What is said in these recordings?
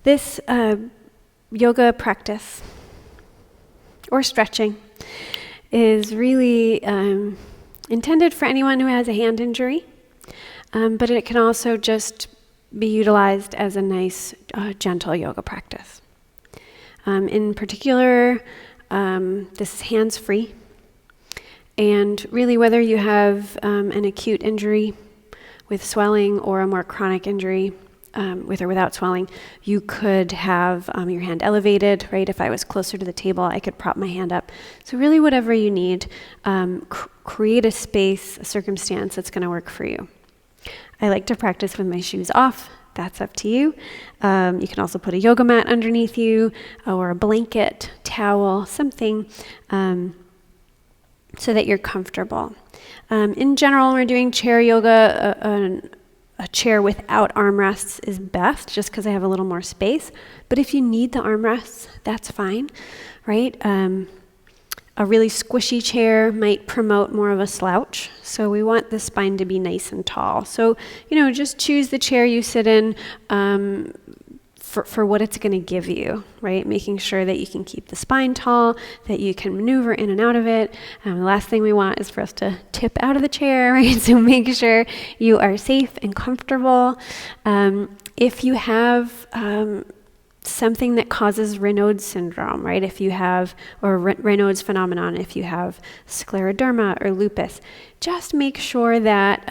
This yoga practice or stretching is really intended for anyone who has a hand injury, but it can also just be utilized as a nice, gentle yoga practice. In particular, this is hands-free, and really whether you have an acute injury with swelling or a more chronic injury, with or without swelling, you could have your hand elevated, right? If I was closer to the table, I could prop my hand up. So really whatever you need, create a space, a circumstance that's going to work for you. I like to practice with my shoes off. That's up to you. You can also put a yoga mat underneath you or a blanket, towel, something so that you're comfortable. In general, when we're doing chair yoga, a chair without armrests is best, just because I have a little more space. But if you need the armrests, that's fine, right? A really squishy chair might promote more of a slouch. So we want the spine to be nice and tall. So, just choose the chair you sit in for what it's going to give you, right? Making sure that you can keep the spine tall, that you can maneuver in and out of it. The last thing we want is for us to tip out of the chair, right? So make sure you are safe and comfortable. If you have something that causes Raynaud's syndrome, right? If you have, or Raynaud's phenomenon, if you have scleroderma or lupus, just make sure that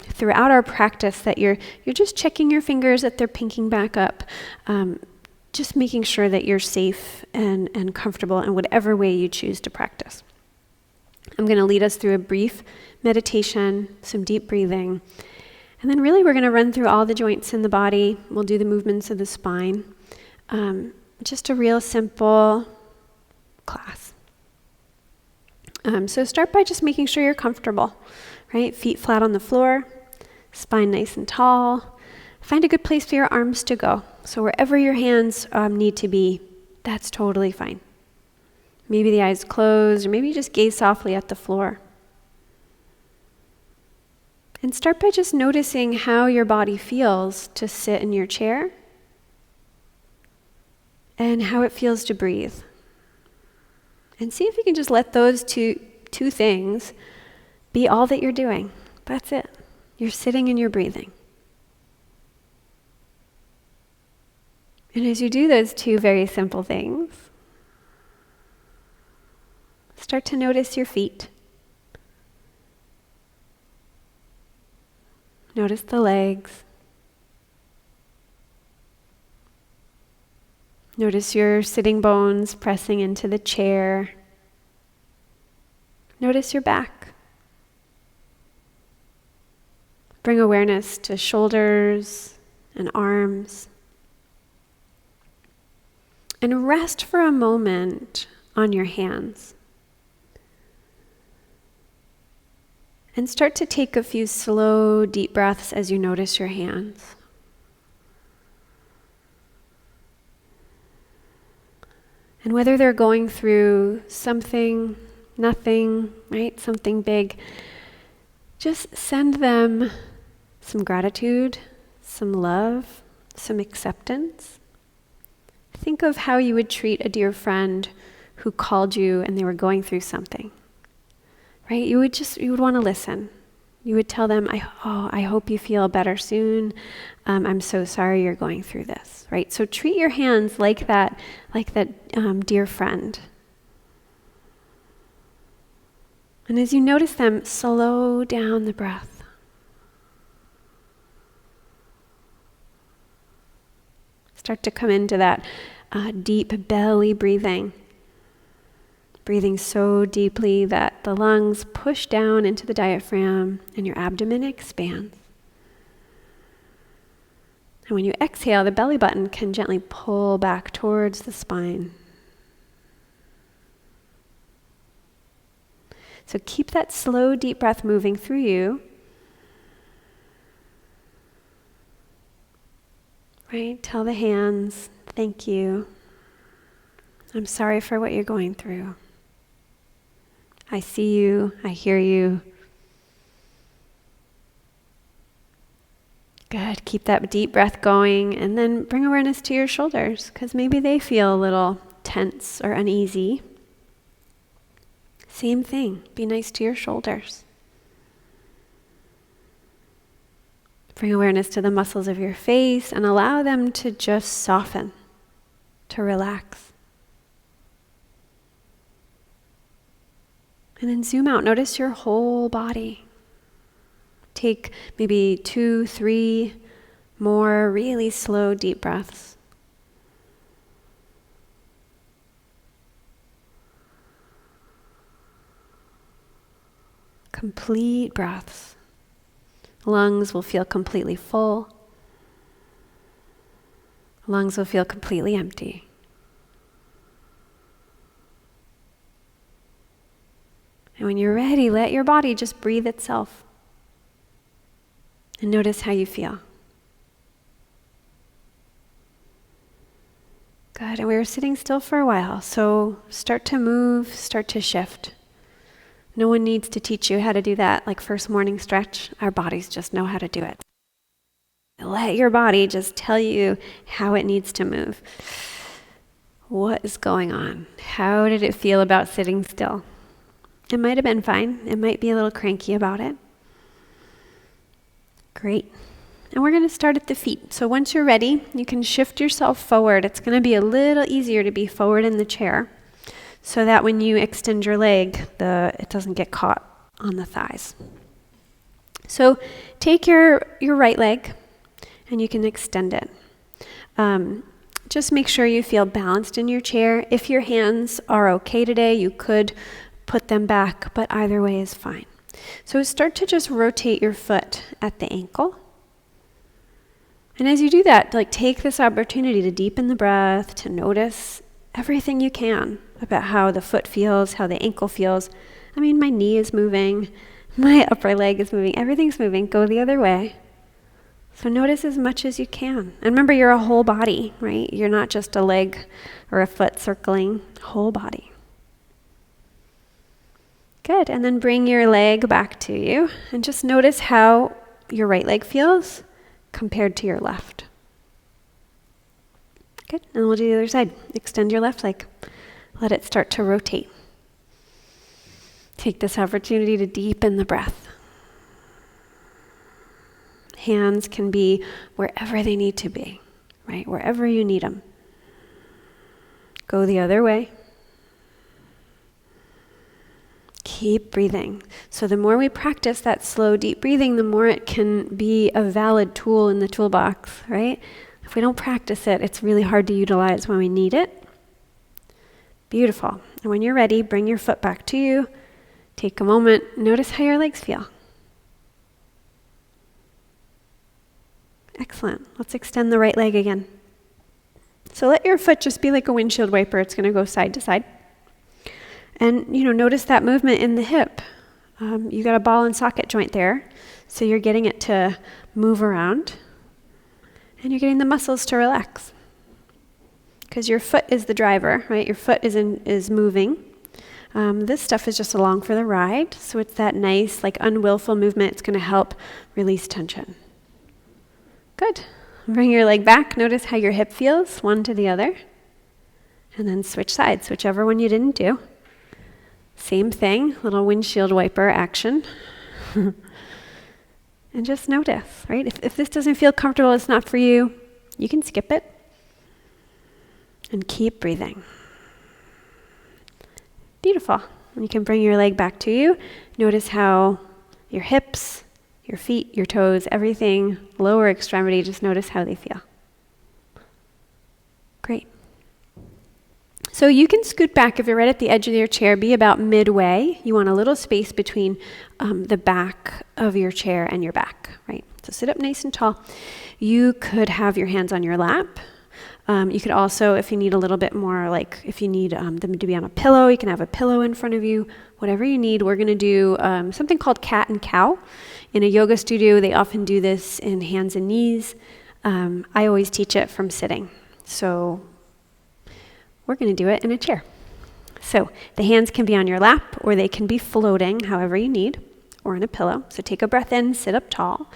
throughout our practice that you're just checking your fingers, that they're pinking back up, just making sure that you're safe and comfortable in whatever way you choose to practice. I'm going to lead us through a brief meditation, some deep breathing, and then really we're going to run through all the joints in the body. We'll do the movements of the spine. Just a real simple class. So start by just making sure you're comfortable, right? Feet flat on the floor, spine nice and tall. Find a good place for your arms to go. So wherever your hands need to be, that's totally fine. Maybe the eyes closed, or maybe you just gaze softly at the floor. And start by just noticing how your body feels to sit in your chair and how it feels to breathe. And see if you can just let those two things be all that you're doing. That's it. You're sitting and you're breathing. And as you do those two very simple things, start to notice your feet. Notice the legs. Notice your sitting bones pressing into the chair. Notice your back. Bring awareness to shoulders and arms. And rest for a moment on your hands. And start to take a few slow, deep breaths as you notice your hands. And whether they're going through something, nothing, right, something big, just send them some gratitude, some love, some acceptance. Think of how you would treat a dear friend who called you and they were going through something, right? You would want to listen. You would tell them, I hope you feel better soon. I'm so sorry you're going through this, right? So treat your hands like that dear friend. And as you notice them, slow down the breath. Start to come into that deep belly breathing. Breathing so deeply that the lungs push down into the diaphragm and your abdomen expands. And when you exhale, the belly button can gently pull back towards the spine. So keep that slow, deep breath moving through you. Right? Tell the hands, thank you. I'm sorry for what you're going through. I see you, I hear you. Good. Keep that deep breath going, and then bring awareness to your shoulders, because maybe they feel a little tense or uneasy. Same thing. Be nice to your shoulders. Bring awareness to the muscles of your face and allow them to just soften, to relax. And then zoom out. Notice your whole body. Take maybe 2, 3 more really slow, deep breaths. Complete breaths. Lungs will feel completely full. Lungs will feel completely empty. And when you're ready, let your body just breathe itself. And notice how you feel. Good. And we were sitting still for a while, so start to move, start to shift. No one needs to teach you how to do that, like first morning stretch. Our bodies just know how to do it. Let your body just tell you how it needs to move. What is going on? How did it feel about sitting still? It might have been fine. It might be a little cranky about it. Great. And we're going to start at the feet. So once you're ready, you can shift yourself forward. It's going to be a little easier to be forward in the chair, so that when you extend your leg, it doesn't get caught on the thighs. So take your right leg and you can extend it. Just make sure you feel balanced in your chair. If your hands are okay today, you could put them back, but either way is fine. So start to just rotate your foot at the ankle. And as you do that, take this opportunity to deepen the breath, to notice everything you can about how the foot feels, how the ankle feels. I mean, my knee is moving, my upper leg is moving, everything's moving. Go the other way. So notice as much as you can. And remember, you're a whole body, right? You're not just a leg or a foot circling, whole body. Good. And then bring your leg back to you and just notice how your right leg feels compared to your left. Good. And we'll do the other side. Extend your left leg. Let it start to rotate. Take this opportunity to deepen the breath. Hands can be wherever they need to be, right? Wherever you need them. Go the other way. Keep breathing. So the more we practice that slow, deep breathing, the more it can be a valid tool in the toolbox, right? If we don't practice it, it's really hard to utilize when we need it. Beautiful. And when you're ready, bring your foot back to you. Take a moment. Notice how your legs feel. Excellent. Let's extend the right leg again. So let your foot just be like a windshield wiper. It's going to go side to side. And, notice that movement in the hip. You got a ball and socket joint there. So you're getting it to move around. And you're getting the muscles to relax. Because your foot is the driver, right? Your foot is moving. This stuff is just along for the ride. So it's that nice, unwillful movement. It's going to help release tension. Good. Bring your leg back. Notice how your hip feels, one to the other. And then switch sides, whichever one you didn't do. Same thing, little windshield wiper action. And just notice, right? If this doesn't feel comfortable, it's not for you, you can skip it. And keep breathing. Beautiful. And you can bring your leg back to you. Notice how your hips, your feet, your toes, everything, lower extremity, just notice how they feel. Great. So you can scoot back if you're right at the edge of your chair, be about midway. You want a little space between the back of your chair and your back, right? So sit up nice and tall. You could have your hands on your lap. You could also, if you need a little bit more, if you need them to be on a pillow, you can have a pillow in front of you, whatever you need. We're going to do something called cat and cow. In a yoga studio, they often do this in hands and knees. I always teach it from sitting. So we're going to do it in a chair. So the hands can be on your lap, or they can be floating, however you need. or in a pillow. So take a breath in, sit up tall.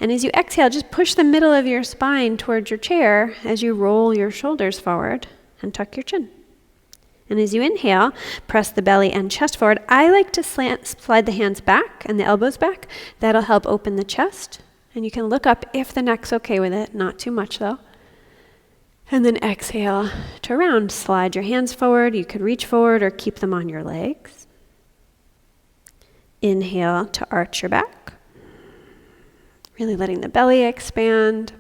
And as you exhale, just push the middle of your spine towards your chair as you roll your shoulders forward and tuck your chin. And as you inhale, press the belly and chest forward. I like to slide the hands back and the elbows back. That'll help open the chest. And you can look up if the neck's okay with it, not too much though. And then exhale to round. Slide your hands forward. You could reach forward or keep them on your legs. Inhale to arch your back. Really letting the belly expand.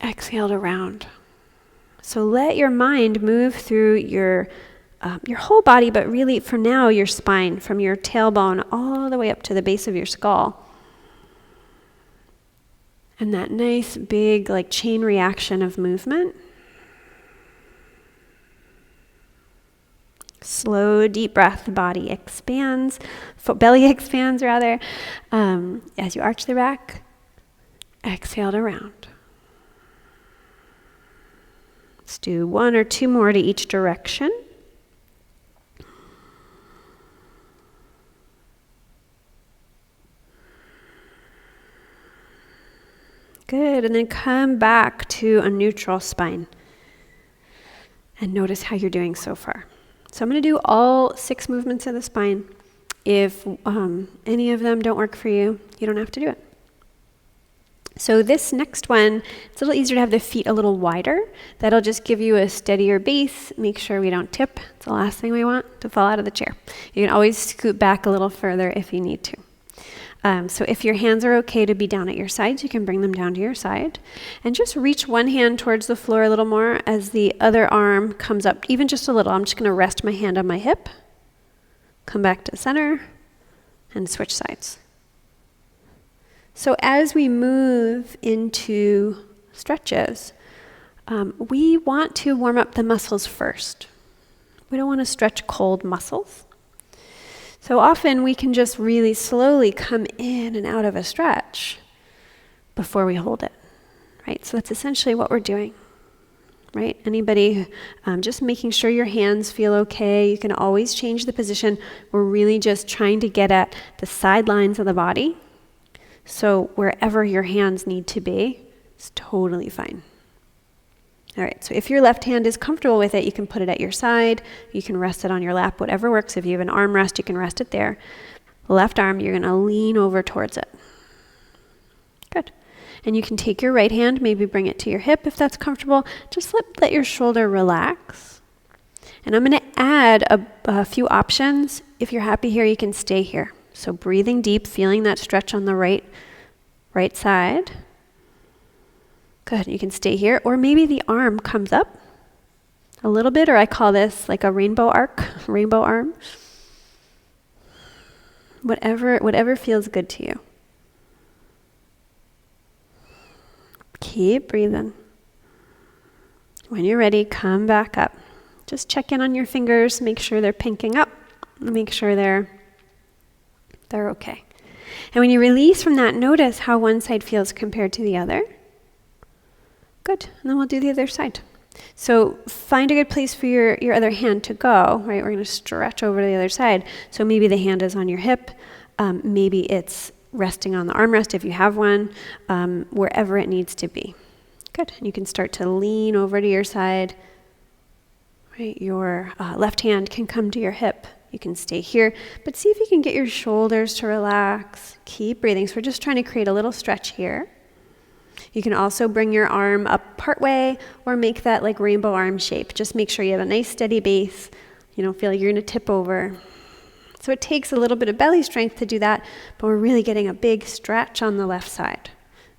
Exhale to round. So let your mind move through your whole body, but really for now your spine, from your tailbone all the way up to the base of your skull. And that nice big like chain reaction of movement. Slow, deep breath, body expands, belly expands rather. As you arch the back, exhale to round. Let's do 1 or 2 more to each direction. Good, and then come back to a neutral spine. And notice how you're doing so far. So I'm going to do all 6 movements of the spine. If any of them don't work for you, you don't have to do it. So this next one, it's a little easier to have the feet a little wider. That'll just give you a steadier base. Make sure we don't tip. It's the last thing we want, to fall out of the chair. You can always scoot back a little further if you need to. So if your hands are okay to be down at your sides, you can bring them down to your side. And just reach one hand towards the floor a little more as the other arm comes up, even just a little. I'm just going to rest my hand on my hip, come back to center, and switch sides. So as we move into stretches, we want to warm up the muscles first. We don't want to stretch cold muscles. So often we can just really slowly come in and out of a stretch before we hold it, right? So that's essentially what we're doing, right? Anybody, just making sure your hands feel okay. You can always change the position. We're really just trying to get at the sidelines of the body. So wherever your hands need to be, it's totally fine. All right, so if your left hand is comfortable with it, you can put it at your side. You can rest it on your lap, whatever works. If you have an arm rest, you can rest it there. Left arm, you're going to lean over towards it. Good. And you can take your right hand, maybe bring it to your hip if that's comfortable. Just let your shoulder relax. And I'm going to add a few options. If you're happy here, you can stay here. So breathing deep, feeling that stretch on the right side. Good, you can stay here. Or maybe the arm comes up a little bit, or I call this like a rainbow arm. Whatever feels good to you. Keep breathing. When you're ready, come back up. Just check in on your fingers, make sure they're pinking up, make sure they're okay. And when you release from that, notice how one side feels compared to the other. Good, and then we'll do the other side. So find a good place for your other hand to go, right? We're going to stretch over to the other side. So maybe the hand is on your hip. Maybe it's resting on the armrest if you have one, wherever it needs to be. Good, and you can start to lean over to your side. Right? Your left hand can come to your hip. You can stay here, but see if you can get your shoulders to relax. Keep breathing. So we're just trying to create a little stretch here. You can also bring your arm up partway or make that like rainbow arm shape. Just make sure you have a nice steady base. You don't feel like you're going to tip over. So it takes a little bit of belly strength to do that, but we're really getting a big stretch on the left side,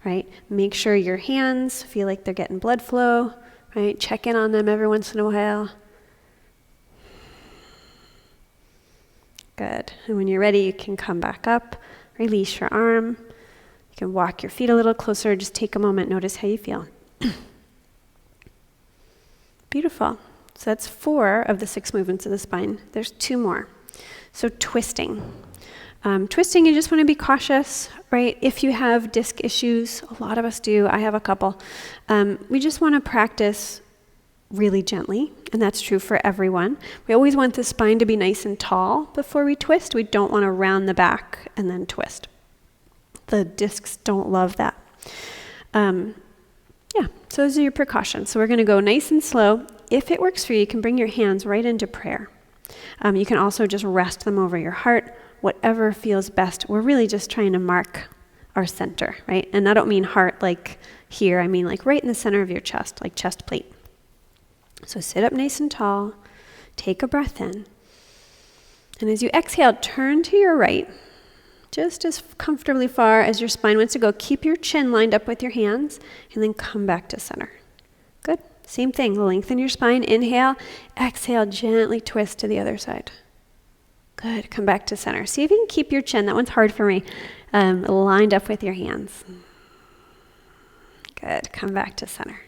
right? Make sure your hands feel like they're getting blood flow, right? Check in on them every once in a while. Good. And when you're ready, you can come back up, release your arm. You can walk your feet a little closer. Just take a moment, notice how you feel. Beautiful. So that's 4 of the 6 movements of the spine. There's 2 more. So twisting. Twisting, you just want to be cautious, right? If you have disc issues, a lot of us do. I have a couple. We just want to practice really gently, and that's true for everyone. We always want the spine to be nice and tall before we twist. We don't want to round the back and then twist. The discs don't love that. So those are your precautions. So we're going to go nice and slow. If it works for you, you can bring your hands right into prayer. You can also just rest them over your heart, whatever feels best. We're really just trying to mark our center, right? And I don't mean heart like here. I mean like right in the center of your chest, like chest plate. So sit up nice and tall. Take a breath in. And as you exhale, turn to your right, just as comfortably far as your spine wants to go. Keep your chin lined up with your hands, and then come back to center. Good. Same thing. Lengthen your spine. Inhale. Exhale. Gently twist to the other side. Good. Come back to center. See if you can keep your chin. That one's hard for me. Lined up with your hands. Good. Come back to center.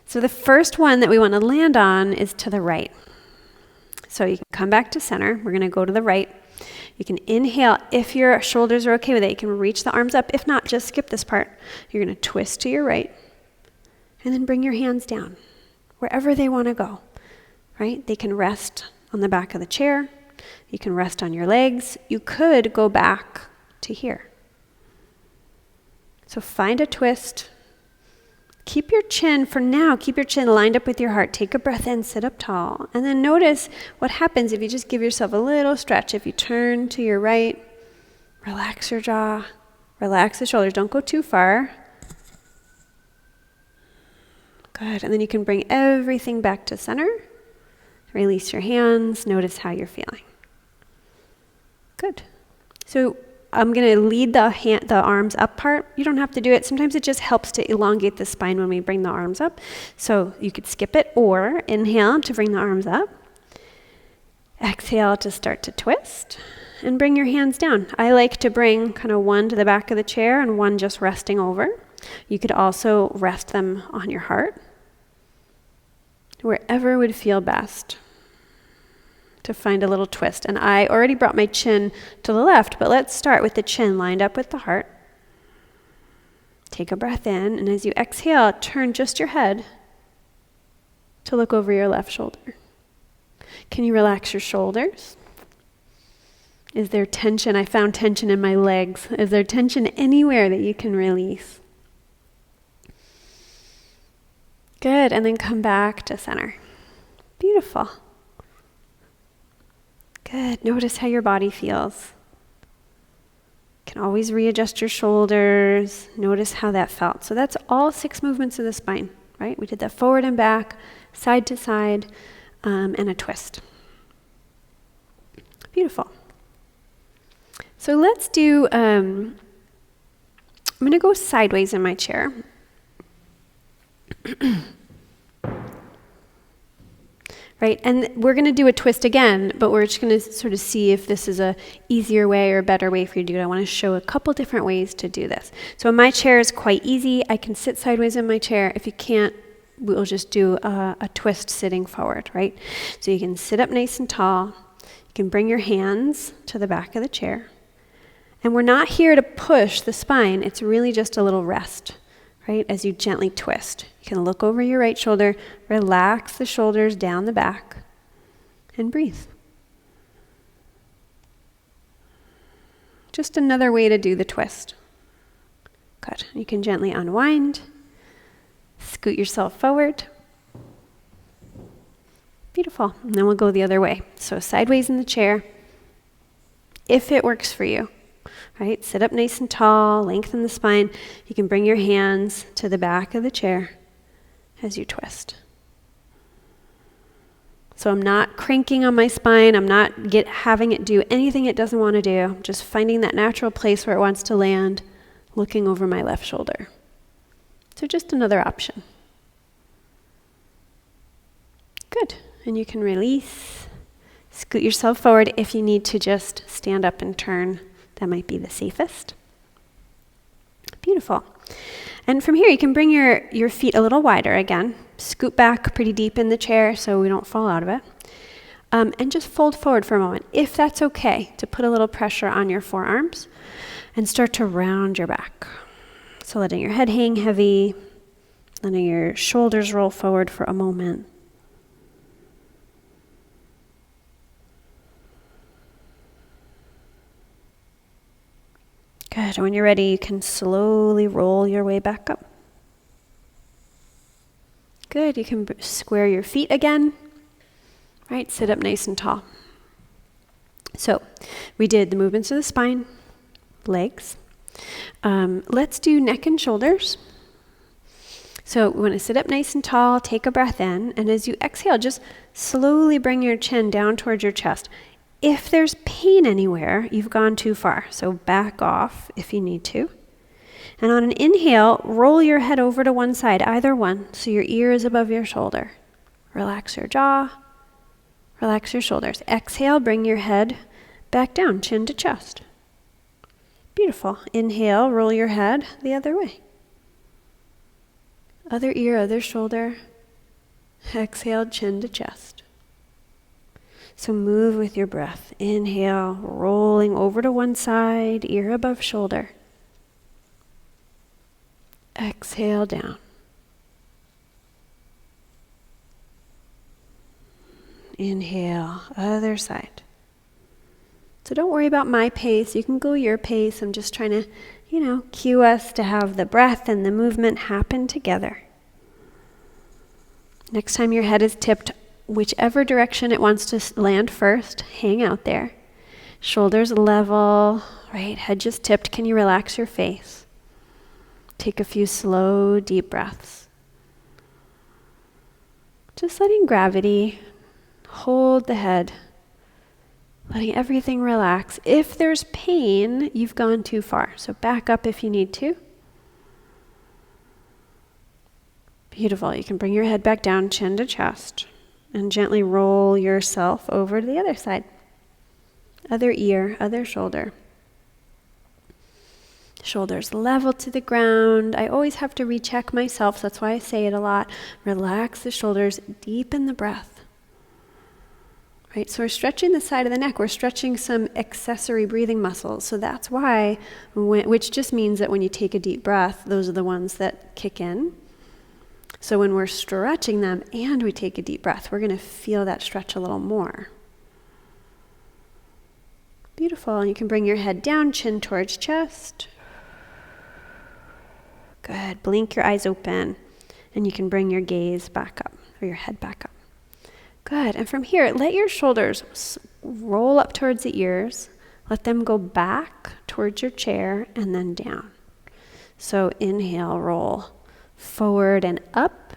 So the first one that we want to land on is to the right. So you can come back to center. We're going to go to the right. You can inhale. If your shoulders are okay with it, you can reach the arms up. If not, just skip this part. You're going to twist to your right and then bring your hands down wherever they want to go, right? They can rest on the back of the chair. You can rest on your legs. You could go back to here. So find a twist. Keep your chin, for now, keep your chin lined up with your heart. Take a breath in, sit up tall. And then notice what happens if you just give yourself a little stretch. If you turn to your right, relax your jaw, relax the shoulders. Don't go too far. Good. And then you can bring everything back to center. Release your hands. Notice how you're feeling. Good. So I'm going to lead the arms up part. You don't have to do it. Sometimes it just helps to elongate the spine when we bring the arms up. So you could skip it or inhale to bring the arms up. Exhale to start to twist and bring your hands down. I like to bring kind of one to the back of the chair and one just resting over. You could also rest them on your heart. Wherever would feel best to find a little twist. And I already brought my chin to the left, but let's start with the chin lined up with the heart. Take a breath in, and as you exhale, turn just your head to look over your left shoulder. Can you relax your shoulders? Is there tension? I found tension in my legs. Is there tension anywhere that you can release? Good, and then come back to center. Beautiful. Good. Notice how your body feels. You can always readjust your shoulders. Notice how that felt. So that's all 6 movements of the spine, right? We did that forward and back, side to side, and a twist. Beautiful. So let's do, I'm going to go sideways in my chair. Right, and we're going to do a twist again, but we're just going to sort of see if this is a easier way or a better way for you to do it. I want to show a couple different ways to do this. So my chair is quite easy. I can sit sideways in my chair. If you can't, we'll just do a twist sitting forward, right? So you can sit up nice and tall. You can bring your hands to the back of the chair. And we're not here to push the spine. It's really just a little rest, right, as you gently twist. You can look over your right shoulder, relax the shoulders down the back, and breathe. Just another way to do the twist. Good. You can gently unwind, scoot yourself forward. Beautiful. And then we'll go the other way. So sideways in the chair, if it works for you. Right? Sit up nice and tall, lengthen the spine. You can bring your hands to the back of the chair as you twist. So I'm not cranking on my spine. I'm not having it do anything it doesn't want to do. I'm just finding that natural place where it wants to land, looking over my left shoulder. So just another option. Good. And you can release, scoot yourself forward. If you need to just stand up and turn, that might be the safest. Beautiful. And from here, you can bring your feet a little wider again. Scoot back pretty deep in the chair so we don't fall out of it. And just fold forward for a moment, if that's okay, to put a little pressure on your forearms and start to round your back. So letting your head hang heavy, Letting your shoulders roll forward for a moment. Good. When you're ready, you can slowly roll your way back up. Good. You can square your feet again. Right? Sit up nice and tall. So we did the movements of the spine, legs. Let's do neck and shoulders. So we want to sit up nice and tall, take a breath in, and as you exhale, just slowly bring your chin down towards your chest. If there's pain anywhere, you've gone too far, so back off if you need to. And on an inhale, roll your head over to one side, either one, so your ear is above your shoulder. Relax your jaw, relax your shoulders. Exhale, bring your head back down, chin to chest. Beautiful. Inhale, roll your head the other way. Other ear, other shoulder. Exhale, chin to chest. So move with your breath. Inhale, rolling over to one side, ear above shoulder. Exhale down. Inhale, other side. So don't worry about my pace. You can go your pace. I'm just trying to, cue us to have the breath and the movement happen together. Next time your head is tipped, whichever direction it wants to land first, hang out there. Shoulders level, right? Head just tipped. Can you relax your face? Take a few slow, deep breaths. Just letting gravity hold the head. Letting everything relax. If there's pain, you've gone too far. So back up if you need to. Beautiful. You can bring your head back down, chin to chest, and gently roll yourself over to the other side. Other ear, other shoulder. Shoulders level to the ground. I always have to recheck myself, so that's why I say it a lot. Relax the shoulders, deepen the breath. Right, so we're stretching the side of the neck. We're stretching some accessory breathing muscles. So that's why, which just means that when you take a deep breath, those are the ones that kick in. So when we're stretching them and we take a deep breath, we're going to feel that stretch a little more. Beautiful. And you can bring your head down, chin towards chest. Good. Blink your eyes open. And you can bring your gaze back up, or your head back up. Good. And from here, let your shoulders roll up towards the ears. Let them go back towards your chair and then down. So inhale, roll forward and up.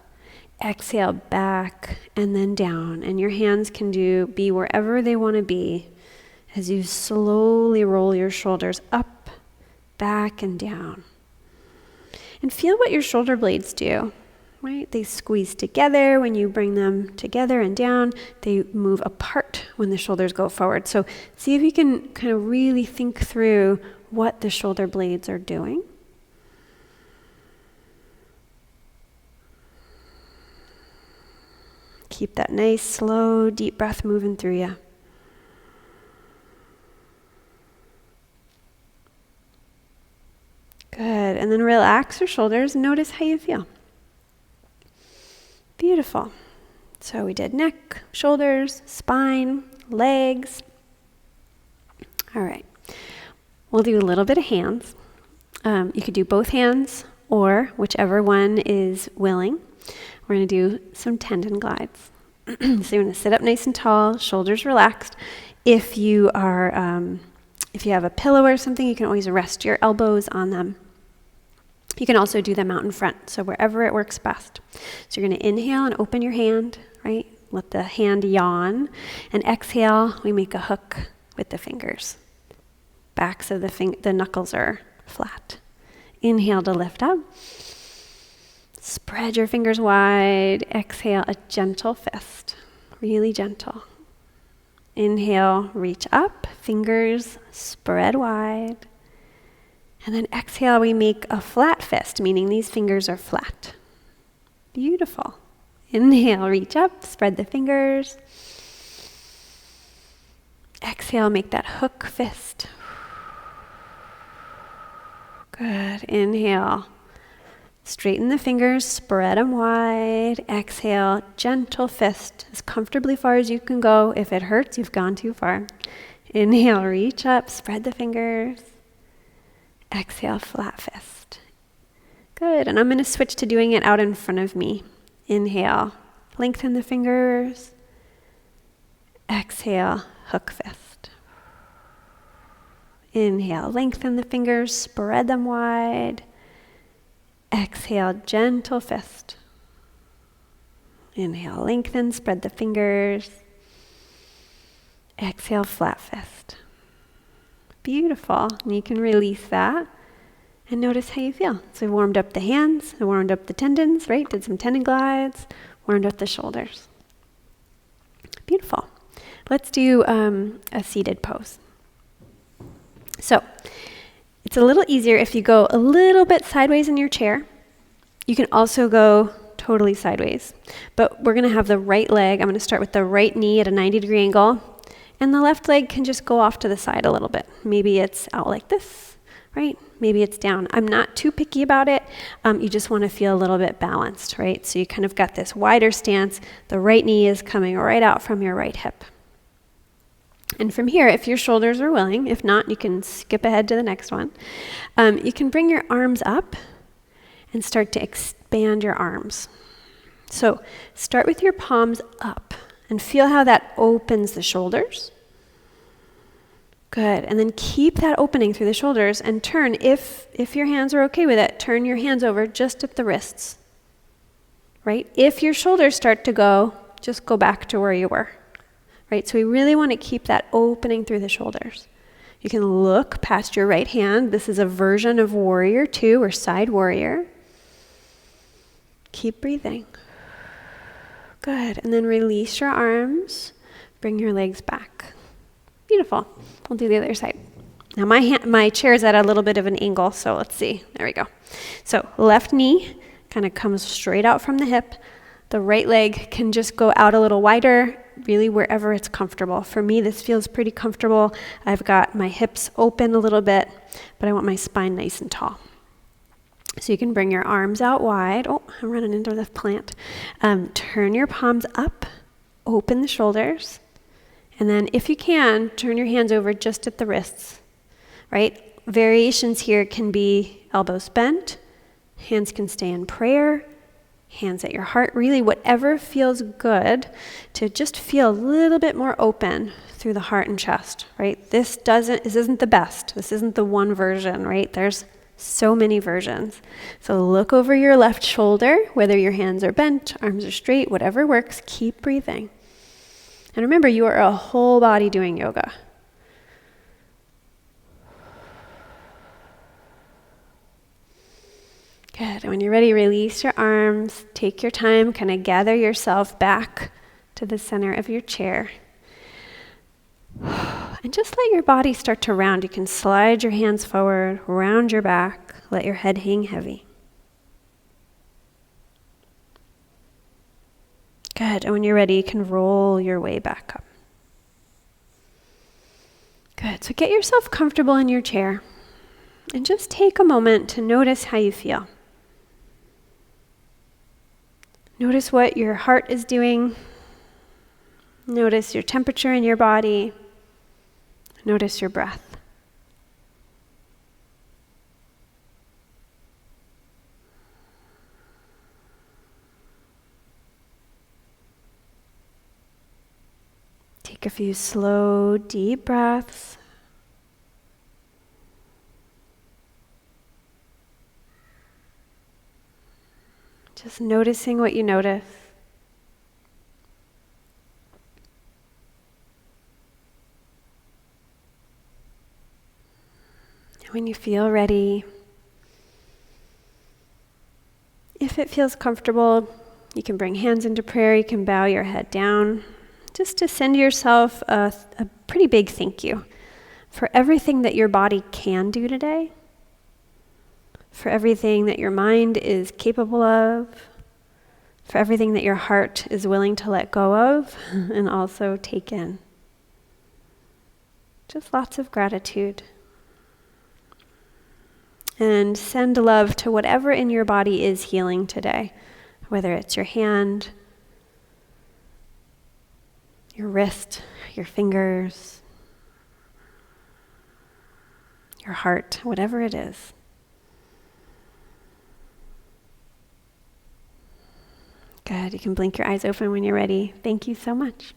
Exhale, back and then down. And your hands can be wherever they want to be as you slowly roll your shoulders up, back, and down. And feel what your shoulder blades do. Right? They squeeze together when you bring them together and down. They move apart when the shoulders go forward. So see if you can kind of really think through what the shoulder blades are doing. Keep that nice, slow, deep breath moving through you. Good. And then relax your shoulders and notice how you feel. Beautiful. So we did neck, shoulders, spine, legs. All right. We'll do a little bit of hands. You could do both hands or whichever one is willing. We're going to do some tendon glides. So you're going to sit up nice and tall, shoulders relaxed. If you have a pillow or something, you can always rest your elbows on them. You can also do them out in front, so wherever it works best. So you're going to inhale and open your hand, right? Let the hand yawn. And exhale, we make a hook with the fingers. Backs of the knuckles are flat. Inhale to lift up. Spread your fingers wide. Exhale, a gentle fist. Really gentle. Inhale, reach up. Fingers spread wide. And then exhale, we make a flat fist, meaning these fingers are flat. Beautiful. Inhale, reach up, spread the fingers. Exhale, make that hook fist. Good. Inhale, Straighten the fingers, spread them wide. Exhale, gentle fist, as comfortably far as you can go. If it hurts, you've gone too far. Inhale, reach up, spread the fingers. Exhale, flat fist. Good, and I'm going to switch to doing it out in front of me. Inhale, lengthen the fingers. Exhale, hook fist. Inhale, lengthen the fingers, spread them wide. Exhale, gentle fist. Inhale, lengthen, spread the fingers. Exhale, flat fist. Beautiful. And you can release that and notice how you feel. So we warmed up the hands, I warmed up the tendons, right? Did some tendon glides, warmed up the shoulders. Beautiful. Let's do a seated pose. So it's a little easier if you go a little bit sideways in your chair. You can also go totally sideways. But we're going to have the right leg. I'm going to start with the right knee at a 90-degree angle. And the left leg can just go off to the side a little bit. Maybe it's out like this, right? Maybe it's down. I'm not too picky about it. You just want to feel a little bit balanced, right? So you kind of got this wider stance. The right knee is coming right out from your right hip. And from here, if your shoulders are willing, if not, you can skip ahead to the next one. You can bring your arms up and start to expand your arms. So start with your palms up and feel how that opens the shoulders. Good, and then keep that opening through the shoulders and turn, if your hands are okay with it, turn your hands over just at the wrists, right? If your shoulders start to go, just go back to where you were. Right, so we really want to keep that opening through the shoulders. You can look past your right hand. This is a version of warrior 2 or side warrior. Keep breathing. Good, and then release your arms. Bring your legs back. Beautiful. We'll do the other side. Now my chair is at a little bit of an angle, so let's see. There we go. So left knee kind of comes straight out from the hip. The right leg can just go out a little wider, really wherever it's comfortable. For me, this feels pretty comfortable. I've got my hips open a little bit, but I want my spine nice and tall. So you can bring your arms out wide. Oh, I'm running into the plant. Turn your palms up, open the shoulders, and then if you can, turn your hands over just at the wrists, right? Variations here can be elbows bent, hands can stay in prayer, hands at your heart, really whatever feels good to just feel a little bit more open through the heart and chest, right? This isn't the best. This isn't the one version, right? There's so many versions. So look over your left shoulder, whether your hands are bent, arms are straight, whatever works, keep breathing. And remember, you are a whole body doing yoga. Good. And when you're ready, release your arms. Take your time. Kind of gather yourself back to the center of your chair. And just let your body start to round. You can slide your hands forward, round your back. Let your head hang heavy. Good. And when you're ready, you can roll your way back up. Good. So get yourself comfortable in your chair. And just take a moment to notice how you feel. Notice what your heart is doing. Notice your temperature in your body. Notice your breath. Take a few slow, deep breaths. Just noticing what you notice. And when you feel ready, if it feels comfortable, you can bring hands into prayer, you can bow your head down, just to send yourself a pretty big thank you for everything that your body can do today, for everything that your mind is capable of, for everything that your heart is willing to let go of and also take in. Just lots of gratitude. And send love to whatever in your body is healing today, whether it's your hand, your wrist, your fingers, your heart, whatever it is. Good. You can blink your eyes open when you're ready. Thank you so much.